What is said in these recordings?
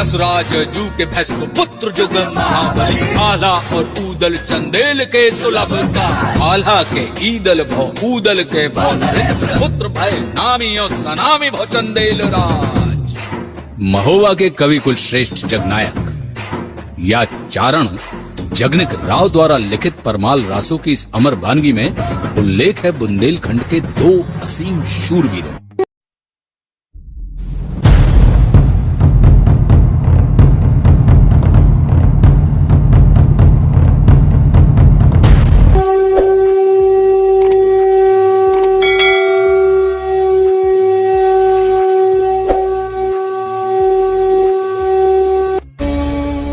वत्सराज जू के भैंसु पुत्र जुग महाबली, आल्हा और ऊदल चंदेल के सुलभ का, आल्हा के ईदल भौ ऊदल के भौ नरेंद्र पुत्र भय नामी और सनामी भौ चंदेल राज। महोबा के कवि कुल श्रेष्ठ जगनायक या चारण जगनिक राव द्वारा लिखित परमाल रासों की इस अमर वानगी में उल्लेख है बुंदेलखंड के दो असीम शूरवीरों।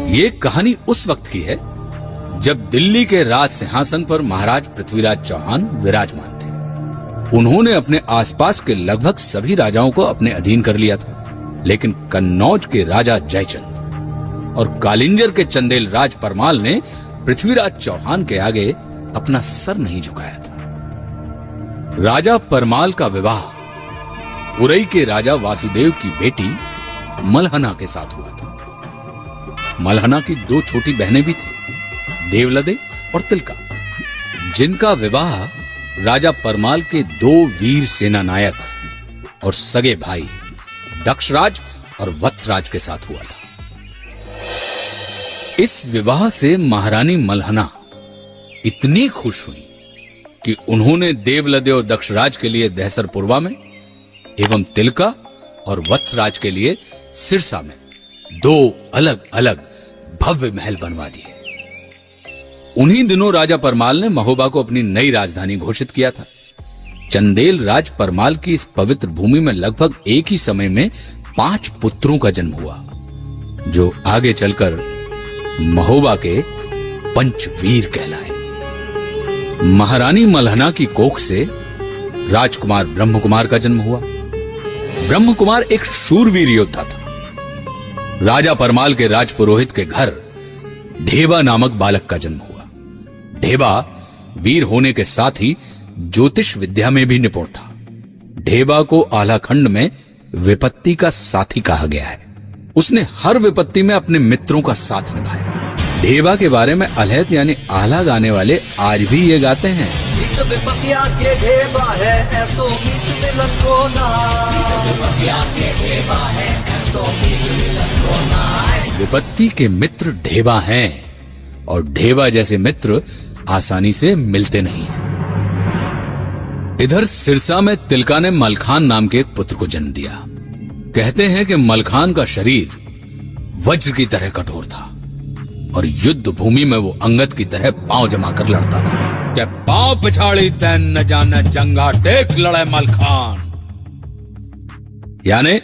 ये कहानी उस वक्त की है जब दिल्ली के राज सिंहासन पर महाराज पृथ्वीराज चौहान विराजमान थे। उन्होंने अपने आसपास के लगभग सभी राजाओं को अपने अधीन कर लिया था, लेकिन कन्नौज के राजा जयचंद और कालिंजर के चंदेल राज परमाल ने पृथ्वीराज चौहान के आगे अपना सर नहीं झुकाया था। राजा परमाल का विवाह उरई के राजा वासुदेव की बेटी मलहना के साथ हुआ था। मलहना की दो छोटी बहनें भी थी, देवलदे और तिलका, जिनका विवाह राजा परमाल के दो वीर सेना नायक और सगे भाई दक्षराज और वत्सराज के साथ हुआ था। इस विवाह से महारानी मलहना इतनी खुश हुई कि उन्होंने देवलदे और दक्षराज के लिए दहसरपुरवा में एवं तिलका और वत्सराज के लिए सिरसा में दो अलग अलग भव्य महल बनवा दिए। उन्हीं दिनों राजा परमाल ने महोबा को अपनी नई राजधानी घोषित किया था। चंदेल राज परमाल की इस पवित्र भूमि में लगभग एक ही समय में 5 पुत्रों का जन्म हुआ, जो आगे चलकर महोबा के पंचवीर कहलाए। महारानी मलहना की कोख से राजकुमार ब्रह्मकुमार का जन्म हुआ। ब्रह्मकुमार एक शूरवीर योद्धा था। राजा परमाल के राजपुरोहित के घर ढेबा नामक बालक का जन्म हुआ। ढेबा वीर होने के साथ ही ज्योतिष विद्या में भी निपुण था। ढेबा को आल्हाखंड में विपत्ति का साथी कहा गया है। उसने हर विपत्ति में अपने मित्रों का साथ निभाया। ढेबा के बारे में अलहत यानी आल्हा गाने वाले आज भी ये गाते हैं, के ढेबा है ऐसो मीत मिलन को ना, के ढेबा है ऐसो मीत मिलन को ना। विपत्ति के मित्र ढेबा हैं और ढेबा जैसे मित्र आसानी से मिलते नहीं। इधर सिरसा में तिलका ने मलखान नाम के एक पुत्र को जन्म दिया। कहते हैं कि मलखान का शरीर वज्र की तरह कठोर था और युद्ध भूमि में वो अंगद की तरह पांव जमा कर लड़ता था। क्या पांव पिछाड़ी तैन न जाने जंगा टेक लड़े मलखान, यानी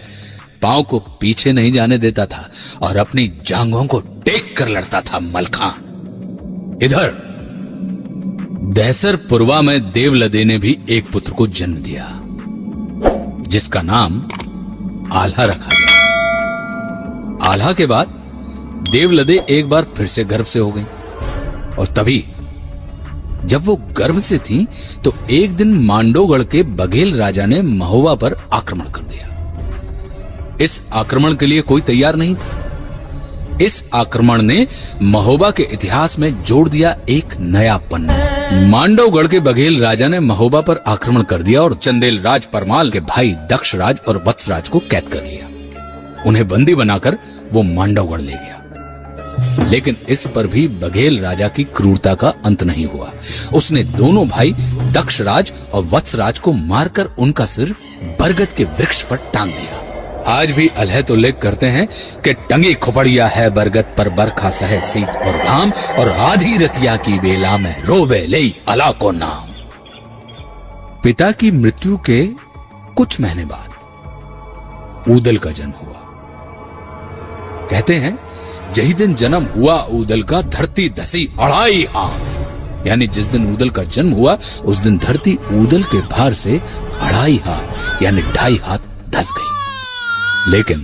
पांव को पीछे नहीं जाने देता था और अपनी जांघों को टेक कर लड़ता था मलखान। इधर दहसरपुरवा में देवलदे ने भी एक पुत्र को जन्म दिया, जिसका नाम आल्हा रखा गया। आल्हा के बाद देवलदे एक बार फिर से गर्भ से हो गई और तभी जब वो गर्भ से थी तो एक दिन मांडोगढ़ के बघेल राजा ने महोबा पर आक्रमण कर दिया। इस आक्रमण के लिए कोई तैयार नहीं था। इस आक्रमण ने महोबा के इतिहास में जोड़ दिया एक नया पन्ना। मांडवगढ़ के बघेल राजा ने महोबा पर आक्रमण कर दिया और चंदेल राज परमाल के भाई दक्षराज और वत्सराज को कैद कर लिया। उन्हें बंदी बनाकर वो मांडवगढ़ ले गया। लेकिन इस पर भी बघेल राजा की क्रूरता का अंत नहीं हुआ। उसने दोनों भाई दक्षराज और वत्सराज को मारकर उनका सिर बरगद के वृक्ष पर टांग दिया। आज भी अलहत उल्लेख करते हैं कि टंगी खुपड़िया है बरगद पर बरखा सहे शीत और घाम, और आधी रतिया की बेला में रोबे ले अला को नाम। पिता की मृत्यु के कुछ महीने बाद ऊदल का जन्म हुआ। कहते हैं यही दिन जन्म हुआ ऊदल का, धरती धसी 2.5 हाथ, यानी जिस दिन ऊदल का जन्म हुआ उस दिन धरती ऊदल के भार से 2.5 हाथ यानी 2.5 हाथ धस गई। लेकिन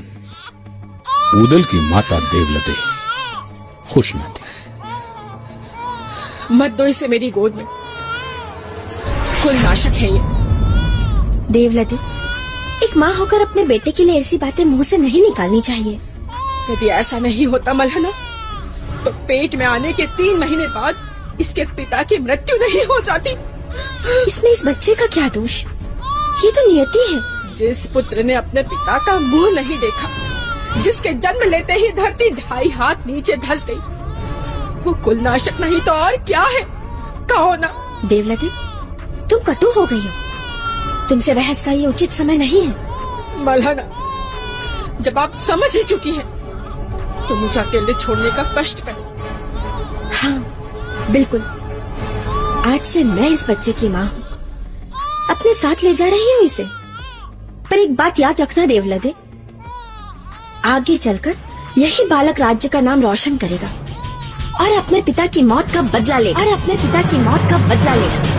ऊदल की माता देवलदे खुश न थी। मत दो इसे मेरी गोद में, कोई नाशक है ये। देवलदे, एक माँ होकर अपने बेटे के लिए ऐसी बातें मुंह से नहीं निकालनी चाहिए। यदि ऐसा नहीं होता मल्हाना, तो पेट में आने के 3 महीने बाद इसके पिता की मृत्यु नहीं हो जाती। इसमें इस बच्चे का क्या दोष? ये तो नियति है। जिस पुत्र ने अपने पिता का मुंह नहीं देखा, जिसके जन्म लेते ही धरती 2.5 हाथ नीचे धंस गई, वो कुलनाशक नहीं तो और क्या है? कहो ना। देवलते, तुम कटु हो गई हो। तुमसे बहस का ये उचित समय नहीं है। मल्हाना, जब आप समझ ही चुकी हैं, तो मुझे अकेले छोड़ने का कष्ट करो। हाँ, बिल्कुल। आज से मैं इस बच्चे की माँ हूँ, अपने साथ ले जा रही हूँ इसे। पर एक बात याद रखना देवलते, आगे चलकर यही बालक राज्य का नाम रोशन करेगा और अपने पिता की मौत का बदला लेगा।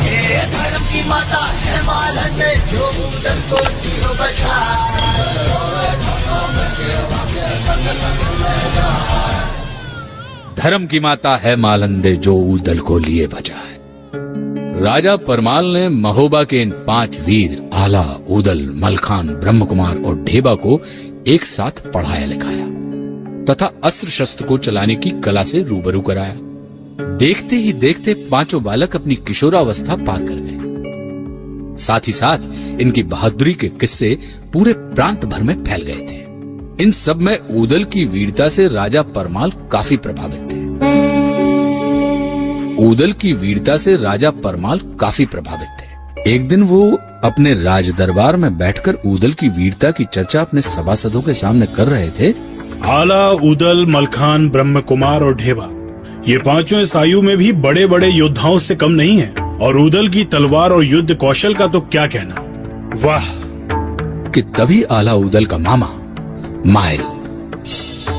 हे धर्म की माता है मालंदे, जो उदल को दियो धर्म की माता है मालंदे, जो ऊदल को लिए बचाए। राजा परमाल ने महोबा के इन 5 वीर आला, ऊदल, मलखान, ब्रह्मकुमार और ढेबा को एक साथ पढ़ाया लिखाया तथा अस्त्र शस्त्र को चलाने की कला से रूबरू कराया। देखते ही देखते 5 बालक अपनी किशोरावस्था पार कर गए। साथ ही साथ इनकी बहादुरी के किस्से पूरे प्रांत भर में फैल गए थे। इन सब में ऊदल की वीरता से राजा परमाल काफी प्रभावित थे। एक दिन वो अपने राज दरबार में बैठकर ऊदल की वीरता की चर्चा अपने सभासदों के सामने कर रहे थे। आला, ऊदल, मलखान, ब्रह्म कुमार और ढेबा, ये 5 इस आयु में भी बड़े बड़े योद्धाओं से कम नहीं है। और ऊदल की तलवार और युद्ध कौशल का तो क्या कहना। वाह! कि तभी आला ऊदल का मामा माहिल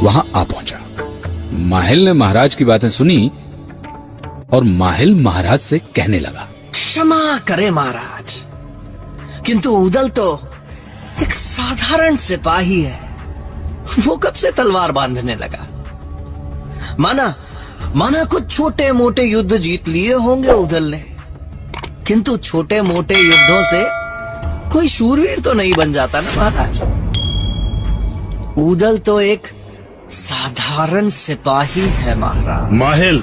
वहां आ पहुंचा। माहिल ने महाराज की बातें सुनी और माहिल महाराज से कहने लगा, क्षमा करे महाराज, किंतु उदल तो एक साधारण सिपाही है। वो कब से तलवार बांधने लगा? माना कुछ छोटे मोटे युद्ध जीत लिए होंगे उदल ने, किंतु छोटे मोटे युद्धों से कोई शूरवीर तो नहीं बन जाता ना महाराज। उदल तो एक साधारण सिपाही है महाराज। माहिल,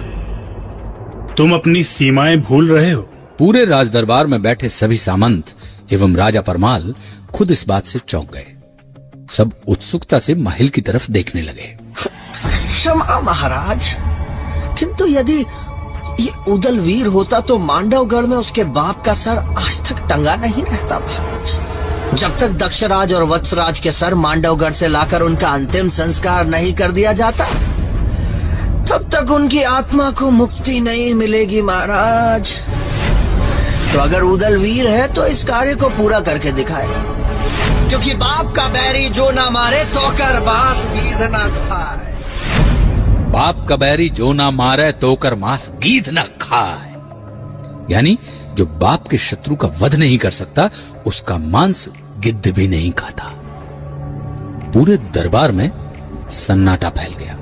तुम अपनी सीमाएं भूल रहे हो। पूरे राज दरबार में बैठे सभी सामंत एवं राजा परमाल खुद इस बात से चौंक गए। सब उत्सुकता से माहिल की तरफ देखने लगे। क्षमा महाराज, किंतु यदि ये उदल वीर होता तो मांडवगढ़ में उसके बाप का सर आज तक टंगा नहीं रहता महाराज। जब तक दक्षराज और वत्सराज के सर मांडवगढ़ से लाकर उनका अंतिम संस्कार नहीं कर दिया जाता, तब तक उनकी आत्मा को मुक्ति नहीं मिलेगी महाराज। तो अगर उदल वीर है तो इस कार्य को पूरा करके दिखाए, क्योंकि बाप का बैरी जो ना मारे तो कर बांस गीध ना खाए। बाप का बैरी जो ना मारे तो कर मांस गीध न खाए। यानी जो बाप के शत्रु का वध नहीं कर सकता, उसका मांस गिद्ध भी नहीं खाता। पूरे दरबार में सन्नाटा फैल गया।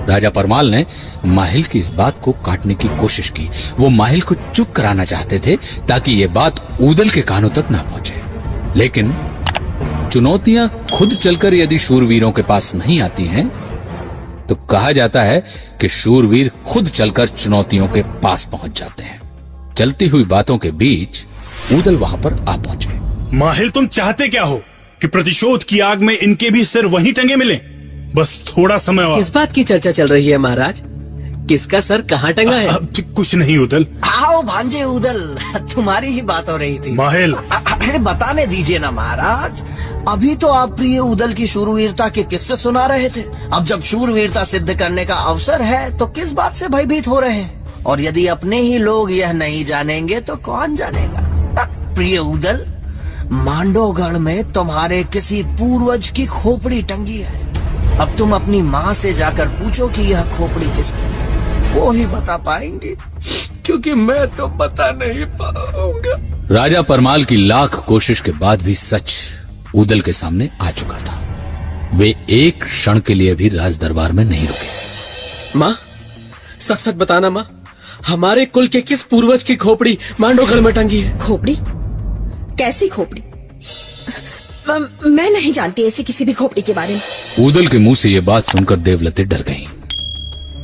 राजा परमाल ने माहिल की इस बात को काटने की कोशिश की। वो माहिल को चुप कराना चाहते थे ताकि ये बात ऊदल के कानों तक ना पहुंचे। लेकिन चुनौतियां खुद चलकर यदि शूरवीरों के पास नहीं आती हैं, तो कहा जाता है कि शूरवीर खुद चलकर चुनौतियों के पास पहुंच जाते हैं। चलती हुई बातों के बीच ऊदल वहां पर आ पहुंचे। माहिल, तुम चाहते क्या हो कि प्रतिशोध की आग में इनके भी सिर वहीं टंगे मिले? बस थोड़ा समय और। किस बात की चर्चा चल रही है महाराज? किसका सर कहाँ टंगा है? कुछ नहीं उदल। आओ भांजे उदल, तुम्हारी ही बात हो रही थी। माहिल, अरे बताने दीजिए ना महाराज। अभी तो आप प्रिय उदल की शूरवीरता के किस्से सुना रहे थे। अब जब शूरवीरता सिद्ध करने का अवसर है तो किस बात से भयभीत हो रहे हैं? और यदि अपने ही लोग यह नहीं जानेंगे तो कौन जानेगा? प्रिय उदल, मांडवगढ़ में तुम्हारे किसी पूर्वज की खोपड़ी टंगी है। अब तुम अपनी माँ से जाकर पूछो कि यह खोपड़ी किसकी, वो ही बता पाएंगे, क्योंकि मैं तो बता नहीं पाऊंगा। राजा परमाल की लाख कोशिश के बाद भी सच ऊदल के सामने आ चुका था। वे एक क्षण के लिए भी राज दरबार में नहीं रुके। माँ, सच सच बताना माँ, हमारे कुल के किस पूर्वज की खोपड़ी मांडवगढ़ में टंगी है? खोपड़ी? कैसी खोपड़ी? मैं नहीं जानती ऐसी किसी भी खोपड़ी के बारे में। ऊदल के मुंह से ये बात सुनकर देवलते डर गईं।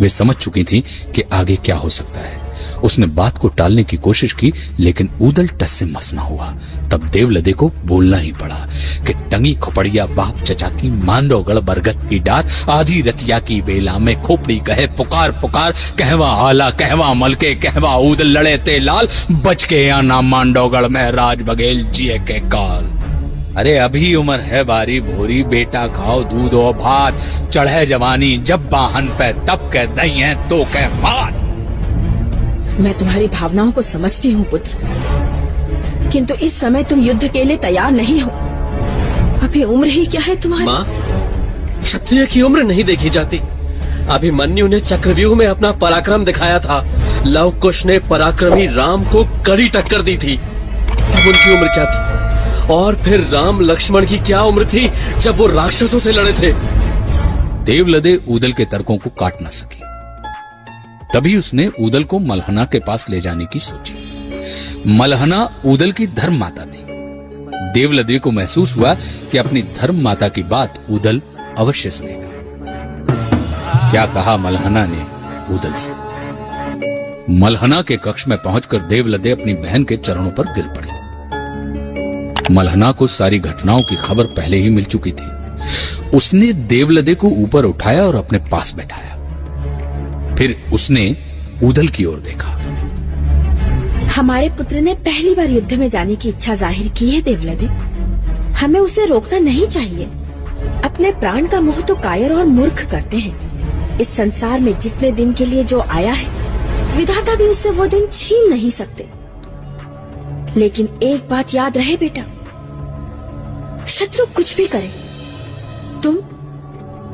वे समझ चुकी थीं कि आगे क्या हो सकता है। उसने बात को टालने की कोशिश की, लेकिन ऊदल टस से मस न हुआ। तब देवलदे को बोलना ही पड़ा कि टंगी खोपड़िया बाप चचा की, मांडोगढ़ बरगद की डार, आधी रतिया की बेला में खोपड़ी कहे पुकार पुकार, कहवा आला कहवा मलके, कहवा ऊदल लड़े ते लाल, बच के आना मांडोगढ़ में राज बघेल जिए के काल। अरे अभी उम्र है बारी भोरी, बेटा खाओ दूध और भात, चढ़े जवानी जब बाहन पे, तब कह दई है तो कह मात। मैं तुम्हारी भावनाओं को समझती हूँ पुत्र, किंतु इस समय तुम युद्ध के लिए तैयार नहीं हो। अभी उम्र ही क्या है तुम्हारी? माँ, क्षत्रिय की उम्र नहीं देखी जाती। अभिमन्यु ने चक्रव्यूह में अपना पराक्रम दिखाया था। लव कुश ने पराक्रमी राम को कड़ी टक्कर दी थी, तब उनकी उम्र क्या थी? और फिर राम लक्ष्मण की क्या उम्र थी जब वो राक्षसों से लड़े थे? देवलदे ऊदल के तर्कों को काट न सकी। तभी उसने ऊदल को मलहना के पास ले जाने की सोची। मलहना ऊदल की धर्म माता थी। देवलदे को महसूस हुआ कि अपनी धर्म माता की बात ऊदल अवश्य सुनेगा। क्या कहा मलहना ने ऊदल से? मलहना के कक्ष में पहुंचकर देवलदे अपनी बहन के चरणों पर गिर पड़ी। मलहना को सारी घटनाओं की खबर पहले ही मिल चुकी थी। उसने देवलदे को ऊपर उठाया और अपने पास बैठाया। फिर उसने ऊदल की ओर देखा। हमारे पुत्र ने पहली बार युद्ध में जाने की इच्छा जाहिर की है देवलदे। हमें उसे रोकना नहीं चाहिए। अपने प्राण का मोह तो कायर और मूर्ख करते हैं। इस संसार में जितने दिन के लिए जो आया है, विधाता भी उससे वो दिन छीन नहीं सकते। लेकिन एक बात याद रहे बेटा, शत्रु कुछ भी करे, तुम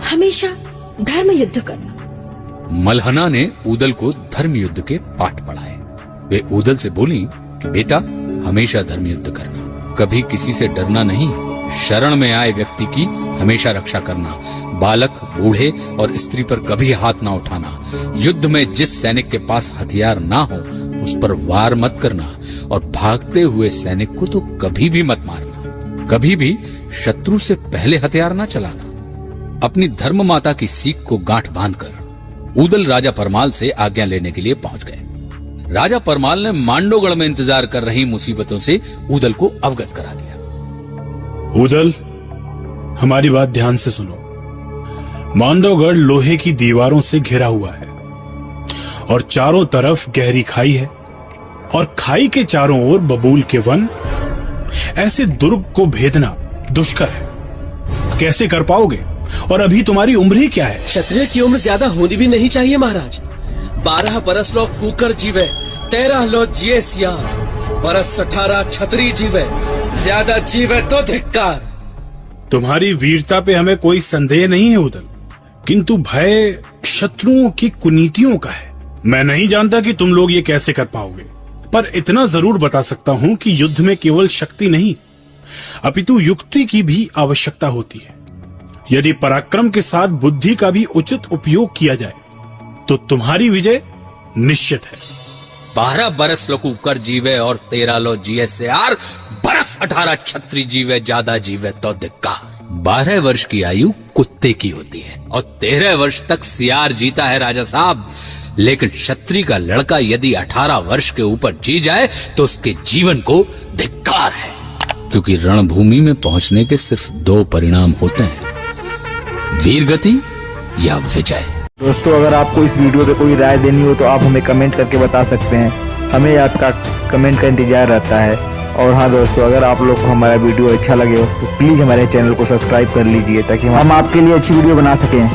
हमेशा धर्म युद्ध करना। मलहना ने ऊदल को धर्म युद्ध के पाठ पढ़ाए। वे ऊदल से बोली कि बेटा, हमेशा धर्म युद्ध करना, कभी किसी से डरना नहीं, शरण में आए व्यक्ति की हमेशा रक्षा करना, बालक, बूढ़े और स्त्री पर कभी हाथ ना उठाना, युद्ध में जिस सैनिक के पास हथियार ना हो उस पर वार मत करना, और भागते हुए सैनिक को तो कभी भी मत मारना, कभी भी शत्रु से पहले हथियार ना चलाना। अपनी धर्म माता की सीख को गांठ बांधकर ऊदल राजा परमाल से आज्ञा लेने के लिए पहुंच गए। राजा परमाल ने मांडोगढ़ में इंतजार कर रही मुसीबतों से ऊदल को अवगत करा दिया। ऊदल, हमारी बात ध्यान से सुनो। मांडोगढ़ लोहे की दीवारों से घिरा हुआ है और चारों तरफ गहरी खाई है, और खाई के चारों ओर बबूल के वन। ऐसे दुर्ग को भेदना दुष्कर है। कैसे कर पाओगे? और अभी तुम्हारी उम्र ही क्या है? क्षत्रिय की उम्र ज्यादा होनी भी नहीं चाहिए महाराज। 12 बरस लो कुकर जीवे, 13 लो जिए सियार, बरस 18 छतरी जीवे, ज्यादा जीवे तो धिक्कार। तुम्हारी वीरता पे हमें कोई संदेह नहीं है ऊदल, किंतु भय शत्रुओं की कुनीतियों का है। मैं नहीं जानता कि तुम लोग ये कैसे कर पाओगे, पर इतना जरूर बता सकता हूं कि युद्ध में केवल शक्ति नहीं अपितु युक्ति की भी आवश्यकता होती है। यदि पराक्रम के साथ बुद्धि का भी उचित उपयोग किया जाए तो तुम्हारी विजय निश्चित है। 12 बरस लो कुकर जीवे और 13 लो जिए सियार, बरस 18 छत्री जीवे, ज्यादा जीवे तो धिक्कार। 12 वर्ष की आयु कुत्ते की होती है और 13 वर्ष तक सियार जीता है राजा साहब। लेकिन क्षत्रिय का लड़का यदि 18 वर्ष के ऊपर जी जाए तो उसके जीवन को धिक्कार है, क्योंकि रणभूमि में पहुंचने के सिर्फ 2 परिणाम होते हैं, वीर गति या विजय। दोस्तों, अगर आपको इस वीडियो पे कोई राय देनी हो तो आप हमें कमेंट करके बता सकते हैं। हमें आपका कमेंट का इंतजार रहता है। और हाँ दोस्तों, अगर आप लोग को हमारा वीडियो अच्छा लगे हो तो प्लीज़ हमारे चैनल को सब्सक्राइब कर लीजिए, ताकि हम आपके लिए अच्छी वीडियो बना सकें।